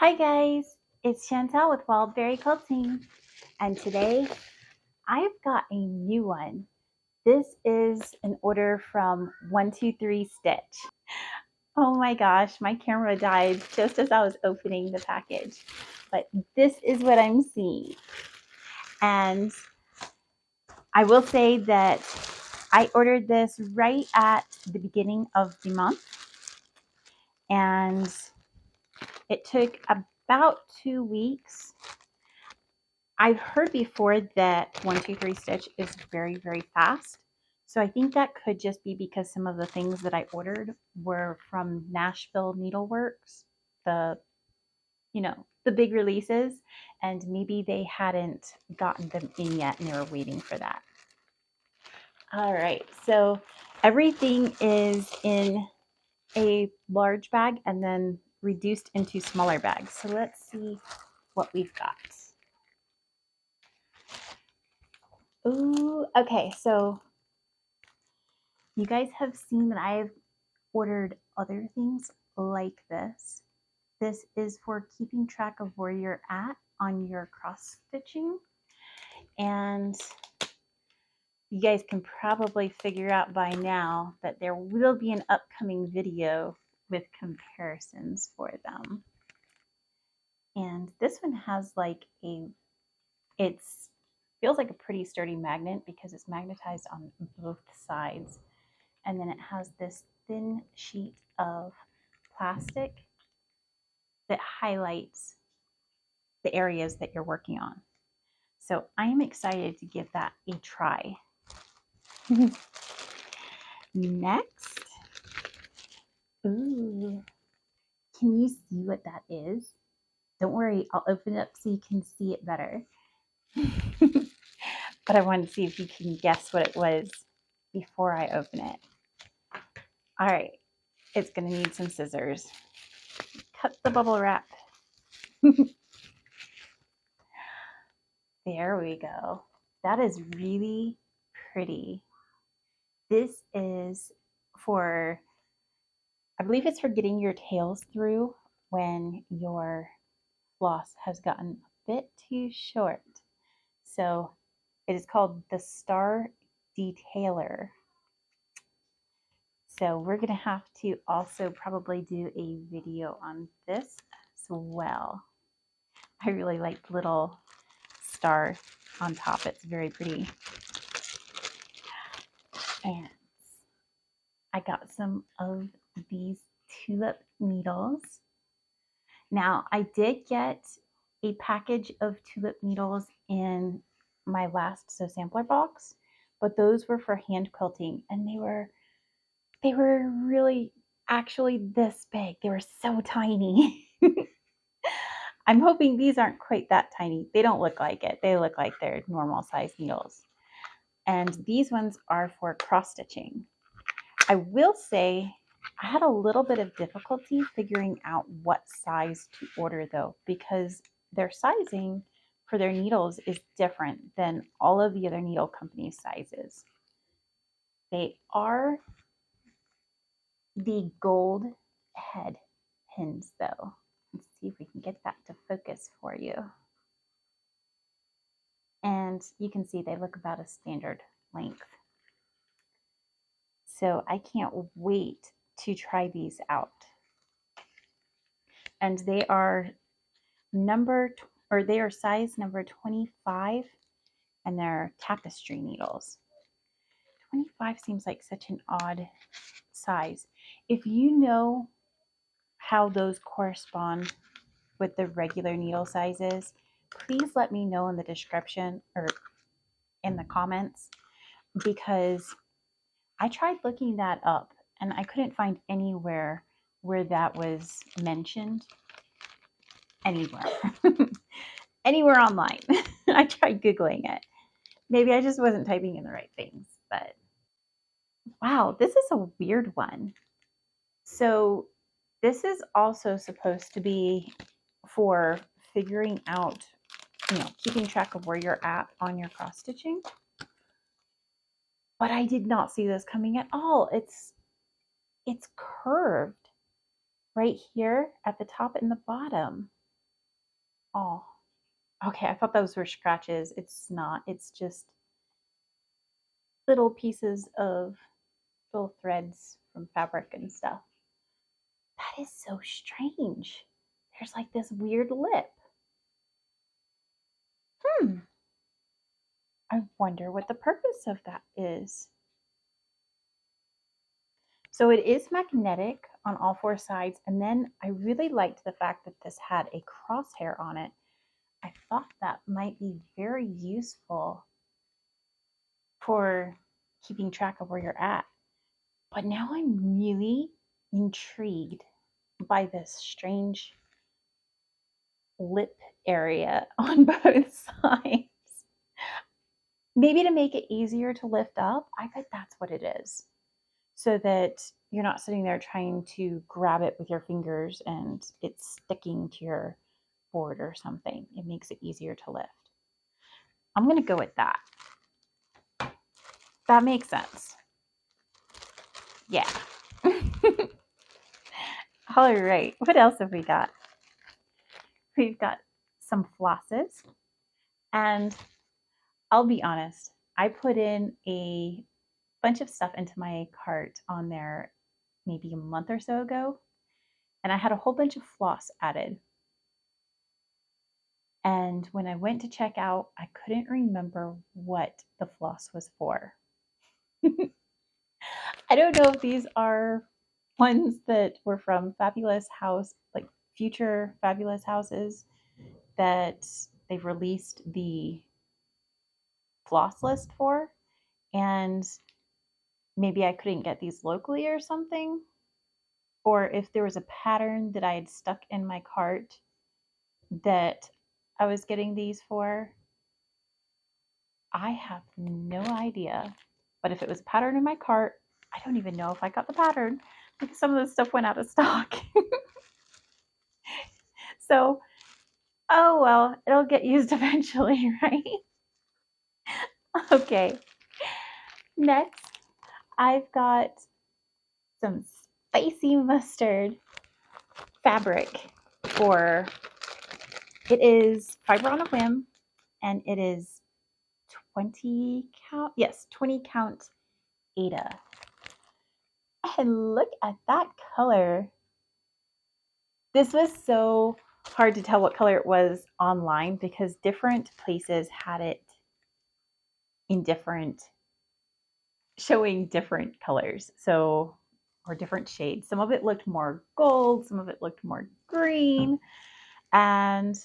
Hi guys, it's Chantel with Wildberry Quilting, and today I've got a new one. This is an order from 123 Stitch. Oh my gosh, my camera died just as I was opening the package, but this is what I'm seeing. And I will say that I ordered this right at the beginning of the month, and it took about 2 weeks. I've heard before that 123 Stitch is very, very fast. So I think that could just be because some of the things that I ordered were from Nashville Needleworks, the big releases, and maybe they hadn't gotten them in yet and they were waiting for that. All right, so everything is in a large bag and then reduced into smaller bags. So let's see what we've got. Ooh, okay, so you guys have seen that I've ordered other things like this. This is for keeping track of where you're at on your cross stitching. And you guys can probably figure out by now that there will be an upcoming video with comparisons for them. And this one has like feels like a pretty sturdy magnet because it's magnetized on both sides. And then it has this thin sheet of plastic that highlights the areas that you're working on. So I am excited to give that a try. Next, ooh, can you see what that is? Don't worry, I'll open it up so you can see it better. But I wanted to see if you can guess what it was before I open it. All right, it's gonna need some scissors. Cut the bubble wrap. There we go. That is really pretty. This is for, I believe it's for getting your tails through when your floss has gotten a bit too short. So it is called the Star Detailer. So we're going to have to also probably do a video on this as well. I really like the little star on top. It's very pretty. And I got some of these tulip needles. Now, I did get a package of tulip needles in my last Sew Sampler box, but those were for hand quilting, and they were really actually this big. They were so tiny. I'm hoping these aren't quite that tiny. They don't look like it. They look like they're normal size needles. And these ones are for cross stitching. I will say I had a little bit of difficulty figuring out what size to order though, because their sizing for their needles is different than all of the other needle companies' sizes. They are the gold head pins though. Let's see if we can get that to focus for you. And you can see they look about a standard length. So I can't wait to try these out. And they are size number 25, and they're tapestry needles. 25 seems like such an odd size. If you know how those correspond with the regular needle sizes, please let me know in the description or in the comments, because I tried looking that up and I couldn't find anywhere where that was mentioned anywhere. Anywhere online. I tried Googling it. Maybe I just wasn't typing in the right things, but wow, this is a weird one. So this is also supposed to be for figuring out, keeping track of where you're at on your cross stitching. But I did not see this coming at all. It's curved right here at the top and the bottom. Oh, okay. I thought those were scratches. It's not. It's just little pieces of little threads from fabric and stuff. That is so strange. There's like this weird lip. Hmm. I wonder what the purpose of that is. So it is magnetic on all four sides. And then I really liked the fact that this had a crosshair on it. I thought that might be very useful for keeping track of where you're at. But now I'm really intrigued by this strange lip area on both sides. Maybe to make it easier to lift up. I bet that's what it is. So that you're not sitting there trying to grab it with your fingers and it's sticking to your board or something. It makes it easier to lift. I'm going to go with that. That makes sense. Yeah. All right. What else have we got? We've got some flosses. And I'll be honest, I put in a bunch of stuff into my cart on there maybe a month or so ago. And I had a whole bunch of floss added. And when I went to check out, I couldn't remember what the floss was for. I don't know if these are ones that were from Fabulous House, like future Fabulous Houses, that they've released the floss list for. And maybe I couldn't get these locally or something. Or if there was a pattern that I had stuck in my cart that I was getting these for. I have no idea. But if it was a pattern in my cart, I don't even know if I got the pattern because some of the stuff went out of stock. So, oh well, it'll get used eventually, right? Okay. Next, I've got some spicy mustard fabric for, it is Fiber on a Whim, and it is 20 count, yes, 20 count Ada. And look at that color. This was so hard to tell what color it was online because different places had it in different, showing different colors. So, or different shades. Some of it looked more gold, some of it looked more green. And,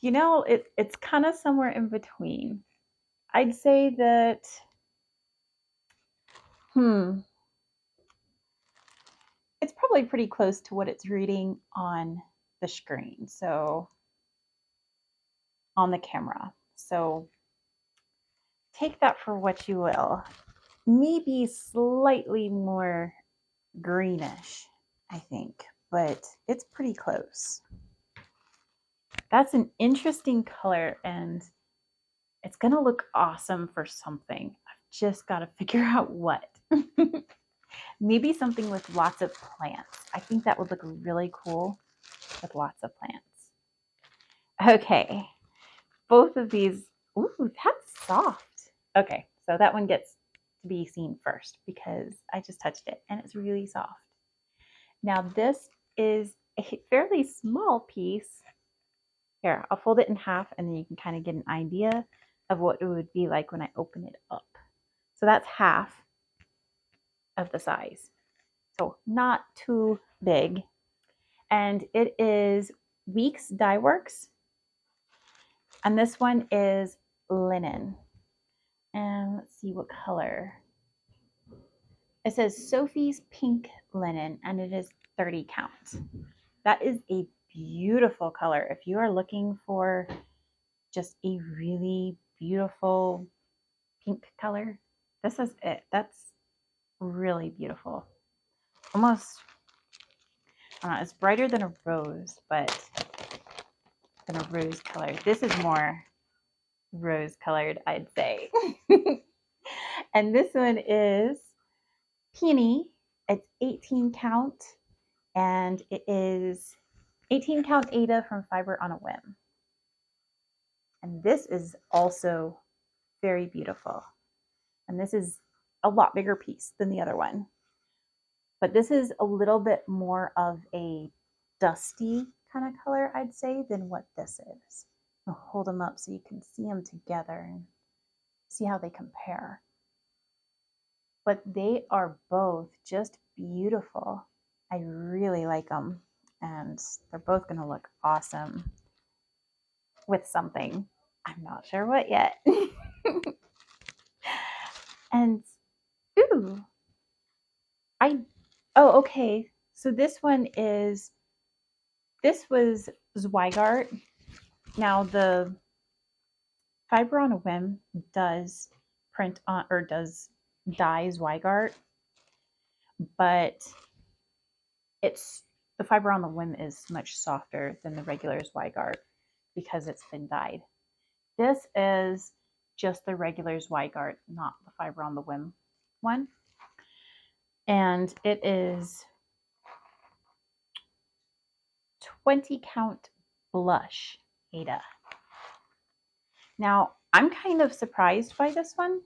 you know, it's kind of somewhere in between. I'd say that, it's probably pretty close to what it's reading on the screen. So, on the camera. So, take that for what you will. Maybe slightly more greenish, I think, but it's pretty close. That's an interesting color and it's going to look awesome for something. I've just got to figure out what. Maybe something with lots of plants. I think that would look really cool with lots of plants. Okay, both of these, ooh, that's soft. Okay, so that one gets to be seen first because I just touched it and it's really soft. Now this is a fairly small piece. Here, I'll fold it in half and then you can kind of get an idea of what it would be like when I open it up. So that's half of the size. So not too big. And it is Weeks Dye Works. And this one is linen. And let's see what color. It says Sophie's Pink Linen, and it is 30 count. That is a beautiful color. If you are looking for just a really beautiful pink color, this is it. That's really beautiful. Almost, it's brighter than a rose, but than a rose color. This is more rose colored, I'd say. And this one is Peony. It's 18 count and it is 18 count Ada from Fiber on a Whim. And this is also very beautiful. And this is a lot bigger piece than the other one. But this is a little bit more of a dusty kind of color, I'd say, than what this is. I'll hold them up so you can see them together and see how they compare. But they are both just beautiful. I really like them, and they're both going to look awesome with something. I'm not sure what yet. And ooh, okay. So this was Zweigart. Now the Fiber on a Whim does print on, or does dye Zweigart, but the Fiber on the Whim is much softer than the regular Zweigart because it's been dyed. This is just the regular Zweigart, not the Fiber on the Whim one. And it is 20 count blush Ada. Now, I'm kind of surprised by this one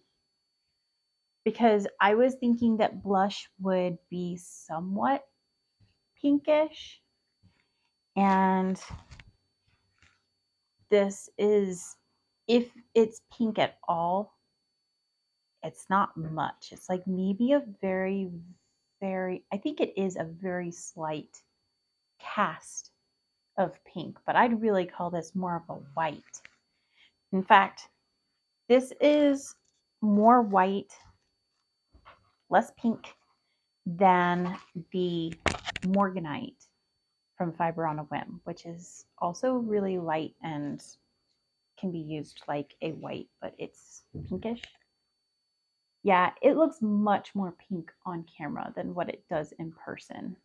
because I was thinking that blush would be somewhat pinkish, and this is, if it's pink at all, it's not much. It's like maybe a very, I think it is a very slight cast of pink, but I'd really call this more of a white. In fact, this is more white, less pink than the Morganite from Fiber on a Whim, which is also really light and can be used like a white, but it's pinkish. Yeah, it looks much more pink on camera than what it does in person.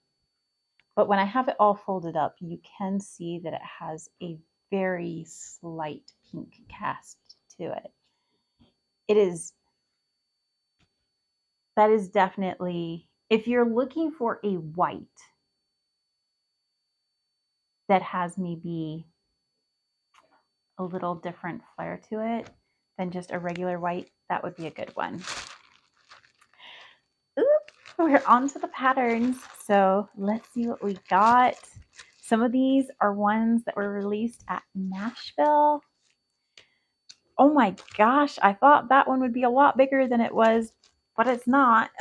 But when I have it all folded up, you can see that it has a very slight pink cast to it. That is definitely, if you're looking for a white that has maybe a little different flair to it than just a regular white, that would be a good one. Oop, we're on to the patterns. So let's see what we got. Some of these are ones that were released at Nashville. Oh my gosh, I thought that one would be a lot bigger than it was, but it's not.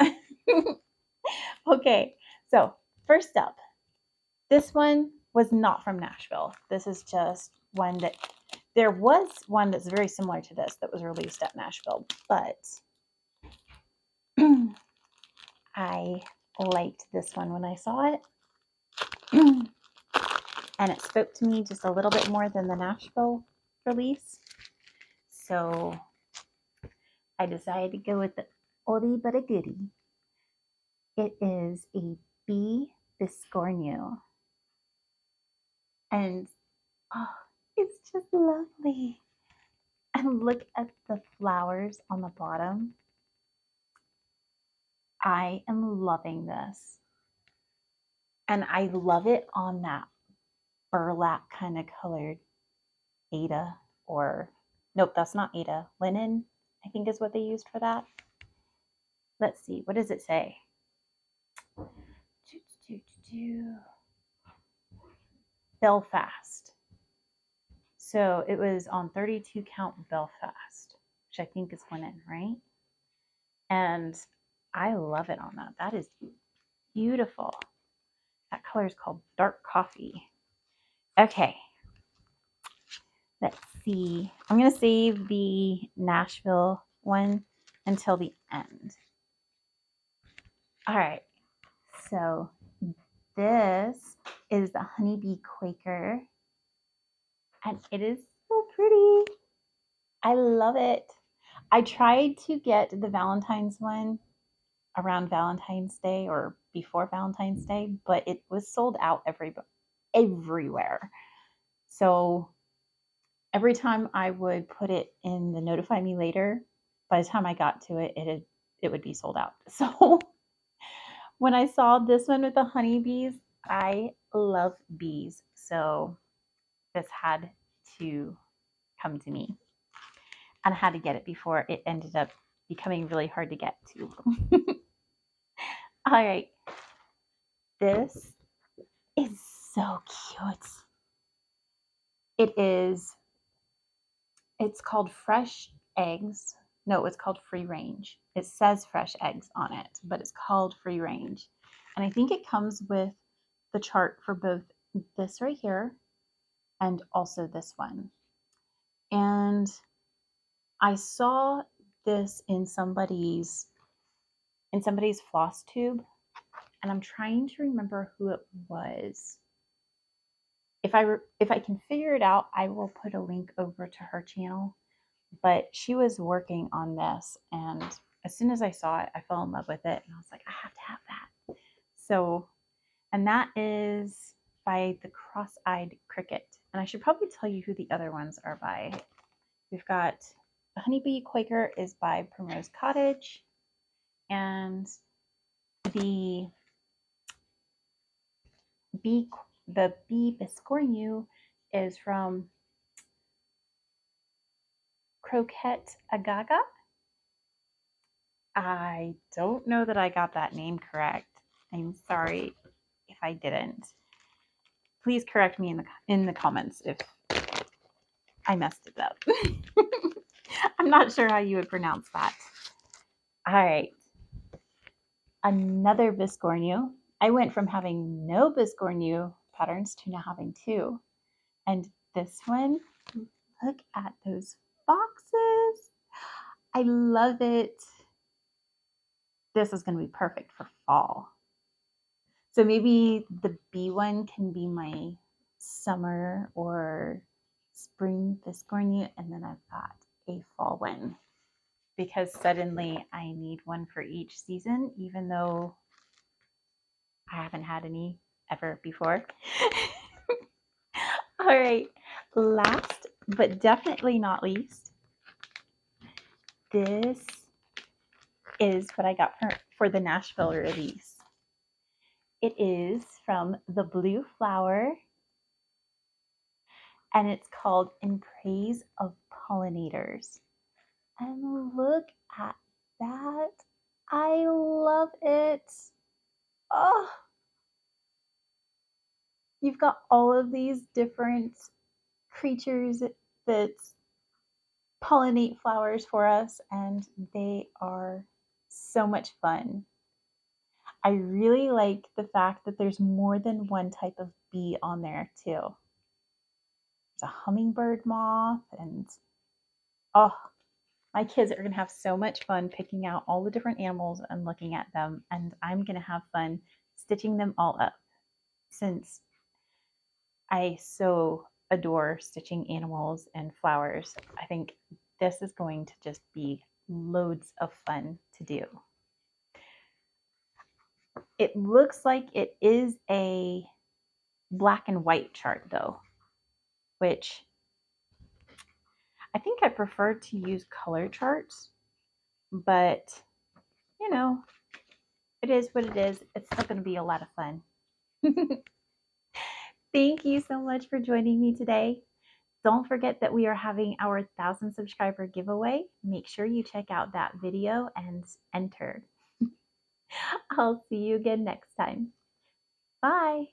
Okay, so first up, this one was not from Nashville. This is just one that, there was one that's very similar to this that was released at Nashville, but I liked this one when I saw it. And it spoke to me just a little bit more than the Nashville release. So I decided to go with the oldie but a goodie. It is a bee biscornu. And oh, it's just lovely. And look at the flowers on the bottom. I am loving this. And I love it on that burlap kind of colored Ada, or nope, that's not Ada. Linen, I think is what they used for that. Let's see, what does it say? Belfast. So it was on 32 count Belfast, which I think is linen, right? And I love it on that. That is beautiful. That color is called dark coffee. Okay. Let's see. I'm going to save the Nashville one until the end. All right. So this is the Honeybee Quaker. And it is so pretty. I love it. I tried to get the Valentine's one around Valentine's Day or before Valentine's Day, but it was sold out everywhere. So every time I would put it in the notify me later, by the time I got to it, it would be sold out. So when I saw this one with the honeybees, I love bees, so this had to come to me. And I had to get it before it ended up becoming really hard to get to. All right, this is so cute. It's called fresh eggs. No, it's called free range. It says fresh eggs on it, but it's called free range. And I think it comes with the chart for both this right here and also this one. And I saw this in somebody's floss tube, and I'm trying to remember who it was. If I can figure it out, I will put a link over to her channel. But she was working on this, and as soon as I saw it, I fell in love with it, and I was like, I have to have that. So, and that is by the Cross-Eyed Cricket. And I should probably tell you who the other ones are by. We've got the Honeybee Quaker is by Primrose Cottage, and the bee biscornu is from Croquette Agaga. I don't know that I got that name correct. I'm sorry if I didn't. Please correct me in the comments if I messed it up. I'm not sure how you would pronounce that. All right. Another biscornu. I went from having no biscornu patterns to now having two. And this one, look at those boxes. I love it. This is going to be perfect for fall. So maybe the bee one can be my summer or spring biscornu, and then I've got a fall one, because suddenly I need one for each season, even though I haven't had any ever before. All right, last but definitely not least, this is what I got for the Nashville release. It is from the Blue Flower, and it's called In Praise of Pollinators. And look at that. I love it. Oh, you've got all of these different creatures that pollinate flowers for us, and they are so much fun. I really like the fact that there's more than one type of bee on there too. There's a hummingbird moth, and oh, my kids are going to have so much fun picking out all the different animals and looking at them, and I'm going to have fun stitching them all up, since I so adore stitching animals and flowers. I think this is going to just be loads of fun to do. It looks like it is a black and white chart though, which I think I prefer to use color charts, but you know, it is what it is. It's still going to be a lot of fun. Thank you so much for joining me today. Don't forget that we are having our 1,000 subscriber giveaway. Make sure you check out that video and enter. I'll see you again next time. Bye.